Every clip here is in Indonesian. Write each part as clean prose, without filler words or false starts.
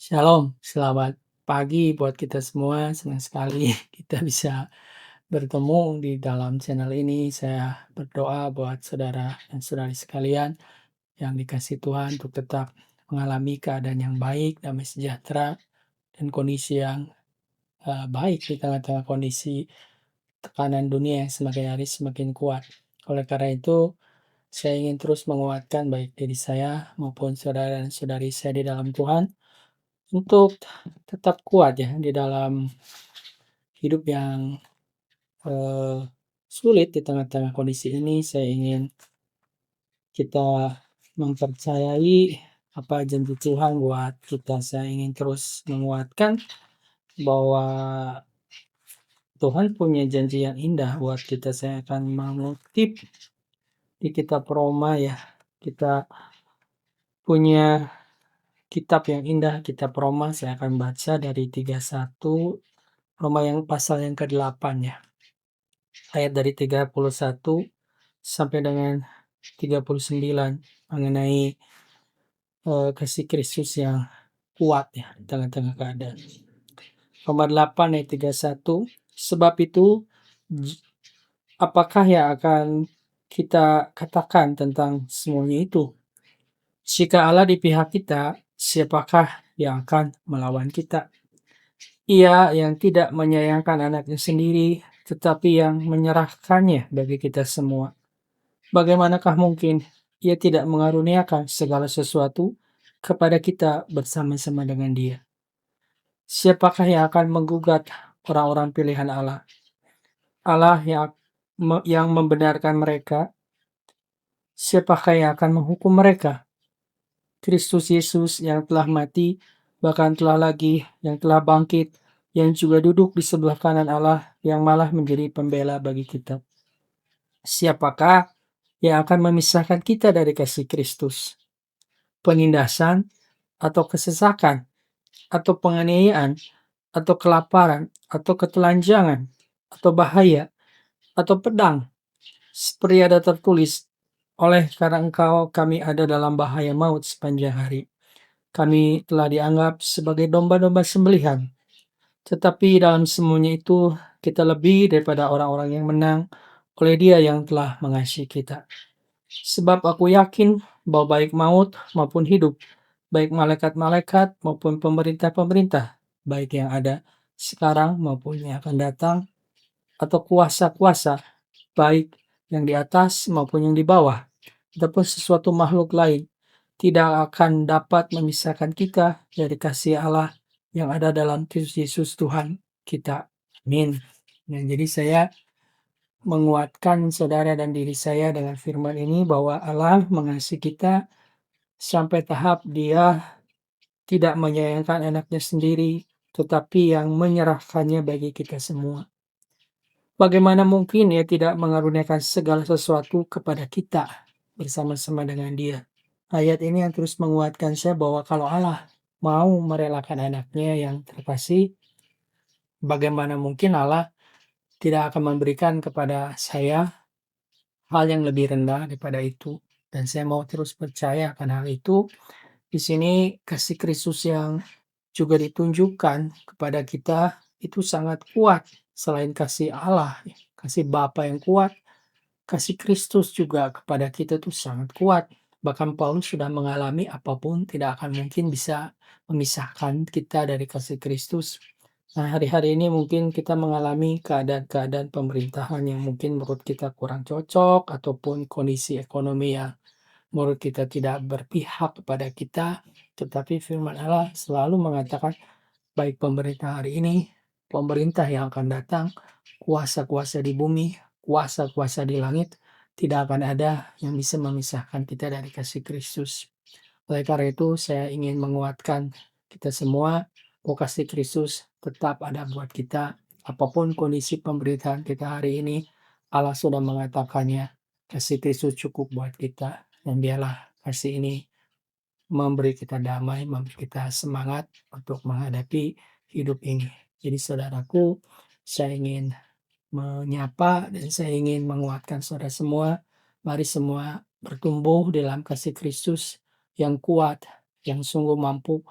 Shalom, selamat pagi buat kita semua. Senang sekali kita bisa bertemu di dalam channel ini. Saya berdoa buat saudara dan saudari sekalian yang dikasih Tuhan untuk tetap mengalami keadaan yang baik, damai sejahtera, dan kondisi yang baik di tengah-tengah kondisi tekanan dunia yang semakin hari semakin kuat. Oleh karena itu, saya ingin terus menguatkan baik diri saya maupun saudara dan saudari saya di dalam Tuhan untuk tetap kuat ya di dalam hidup yang sulit di tengah-tengah kondisi ini. Saya ingin kita mempercayai apa janji Tuhan buat kita. Saya ingin terus menguatkan bahwa Tuhan punya janji yang indah buat kita. Saya akan mengutip di kitab Roma ya. Kita punya kitab yang indah, kitab Roma. Saya akan baca dari 31 Roma yang pasal yang ke-8 ya. Ayat dari 31 sampai dengan 39 mengenai kasih Kristus yang kuat ya di tengah-tengah keadaan. Roma 8 ayat 31, sebab itu apakah yang akan kita katakan tentang semuanya itu? Jika Allah di pihak kita, siapakah yang akan melawan kita? Ia yang tidak menyayangkan anaknya sendiri, tetapi yang menyerahkannya bagi kita semua. Bagaimanakah mungkin ia tidak mengaruniakan segala sesuatu kepada kita bersama-sama dengan Dia? Siapakah yang akan menggugat orang-orang pilihan Allah? Allah yang membenarkan mereka, siapakah yang akan menghukum mereka? Kristus Yesus yang telah mati, bahkan telah lagi yang telah bangkit, yang juga duduk di sebelah kanan Allah, yang malah menjadi pembela bagi kita. Siapakah yang akan memisahkan kita dari kasih Kristus? Penindasan, atau kesesakan, atau penganiayaan, atau kelaparan, atau ketelanjangan, atau bahaya, atau pedang. Seperti ada tertulis, oleh karena engkau kami ada dalam bahaya maut sepanjang hari. Kami telah dianggap sebagai domba-domba sembelihan. Tetapi dalam semuanya itu kita lebih daripada orang-orang yang menang oleh Dia yang telah mengasihi kita. Sebab aku yakin bahwa baik maut maupun hidup, baik malaikat-malaikat maupun pemerintah-pemerintah, baik yang ada sekarang maupun yang akan datang, atau kuasa-kuasa, baik yang di atas maupun yang di bawah, ataupun sesuatu makhluk lain, tidak akan dapat memisahkan kita dari kasih Allah yang ada dalam Kristus Yesus Tuhan kita. Amin. Nah, jadi saya menguatkan saudara dan diri saya dengan firman ini bahwa Allah mengasihi kita sampai tahap Dia tidak menyayangkan anaknya sendiri, tetapi yang menyerahkannya bagi kita semua. Bagaimana mungkin Ia tidak mengaruniakan segala sesuatu kepada kita bersama-sama dengan Dia? Ayat ini yang terus menguatkan saya bahwa kalau Allah mau merelakan anaknya yang terkasih, bagaimana mungkin Allah tidak akan memberikan kepada saya hal yang lebih rendah daripada itu. Dan saya mau terus percaya akan hal itu. Di sini kasih Kristus yang juga ditunjukkan kepada kita itu sangat kuat. Selain kasih Allah, kasih Bapa yang kuat, kasih Kristus juga kepada kita itu sangat kuat. Bahkan Paulus sudah mengalami apapun tidak akan mungkin bisa memisahkan kita dari kasih Kristus. Nah, hari-hari ini mungkin kita mengalami keadaan-keadaan pemerintahan yang mungkin menurut kita kurang cocok ataupun kondisi ekonomi yang menurut kita tidak berpihak kepada kita, tetapi firman Allah selalu mengatakan baik pemerintah hari ini, pemerintah yang akan datang, kuasa-kuasa di bumi, kuasa-kuasa di langit, tidak akan ada yang bisa memisahkan kita dari kasih Kristus. Oleh karena itu, saya ingin menguatkan kita semua, bahwa kasih Kristus tetap ada buat kita. Apapun kondisi pemberitaan kita hari ini, Allah sudah mengatakannya, kasih Kristus cukup buat kita. Dan biarlah kasih ini memberi kita damai, memberi kita semangat untuk menghadapi hidup ini. Jadi saudaraku, saya ingin menyapa dan saya ingin menguatkan saudara semua. Mari semua bertumbuh dalam kasih Kristus yang kuat, yang sungguh mampu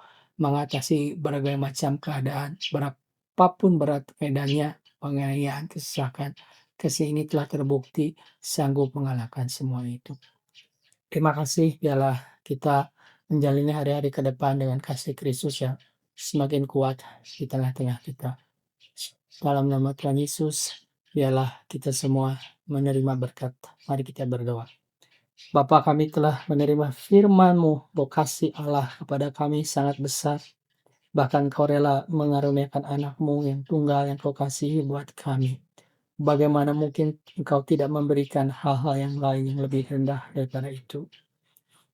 mengatasi berbagai macam keadaan, berapapun berat medannya, penganiayaan, kesesakan, kasih ini telah terbukti sanggup mengalahkan semua itu. Terima kasih, biarlah kita menjalani hari-hari ke depan dengan kasih Kristus yang semakin kuat di tengah-tengah kita. Dalam nama Tuhan Yesus, biarlah kita semua menerima berkat. Mari kita berdoa. Bapa, kami telah menerima firman-Mu, bahwa kasih Allah kepada kami sangat besar. Bahkan Kau rela mengaruniakan anak-Mu yang tunggal yang Kau kasihi buat kami. Bagaimana mungkin Engkau tidak memberikan hal-hal yang lain yang lebih rendah daripada itu?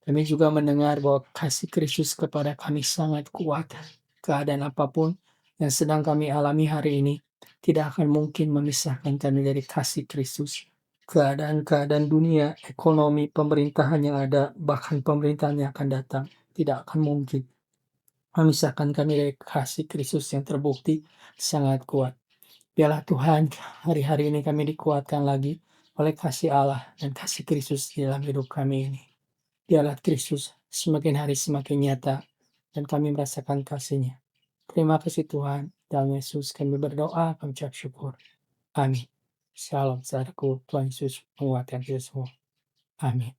Kami juga mendengar bahwa kasih Kristus kepada kami sangat kuat. Keadaan apapun yang sedang kami alami hari ini tidak akan mungkin memisahkan kami dari kasih Kristus. Keadaan-keadaan dunia, ekonomi, pemerintahan yang ada, bahkan pemerintahan yang akan datang, tidak akan mungkin memisahkan kami dari kasih Kristus yang terbukti sangat kuat. Biarlah Tuhan, hari-hari ini kami dikuatkan lagi oleh kasih Allah dan kasih Kristus di dalam hidup kami ini. Biarlah Kristus semakin hari semakin nyata dan kami merasakan kasih-Nya. Terima kasih Tuhan. Dalam Yesus kami berdoa, kami ucap syukur. Amin. Shalom saudaraku, Tuhan Yesus menguatkan kita semua. Amin.